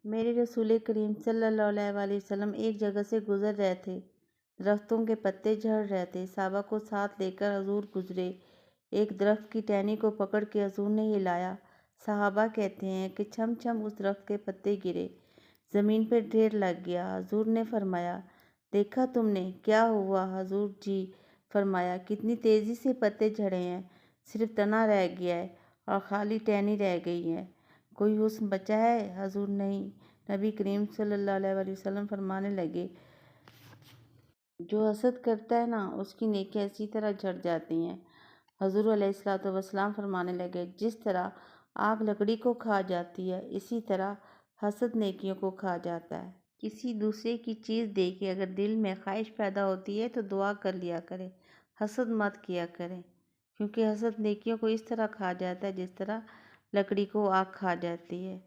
میرے رسول کریم صلی اللہ علیہ وسلم ایک جگہ سے گزر رہے تھے، درختوں کے پتے جھڑ رہے تھے، صحابہ کو ساتھ لے کر حضور گزرے، ایک درخت کی ٹہنی کو پکڑ کے حضور نے ہلایا، صحابہ کہتے ہیں کہ چھم چھم اس درخت کے پتے گرے، زمین پہ ڈھیر لگ گیا۔ حضور نے فرمایا، دیکھا تم نے کیا ہوا؟ حضور جی۔ فرمایا، کتنی تیزی سے پتے جھڑے ہیں، صرف تنا رہ گیا ہے اور خالی ٹہنی رہ گئی ہے، کوئی حسن بچا ہے؟ حضور نہیں۔ نبی کریم صلی اللہ علیہ وسلم فرمانے لگے، جو حسد کرتا ہے نا، اس کی نیکیاں اسی طرح جھڑ جاتی ہیں۔ حضور علیہ الصلوۃ والسلام فرمانے لگے، جس طرح آگ لکڑی کو کھا جاتی ہے، اسی طرح حسد نیکیوں کو کھا جاتا ہے۔ کسی دوسرے کی چیز دیکھ کے اگر دل میں خواہش پیدا ہوتی ہے تو دعا کر لیا کرے، حسد مت کیا کرے، کیونکہ حسد نیکیوں کو اس طرح کھا جاتا ہے جس طرح لکڑی کو آگ کھا جاتی ہے۔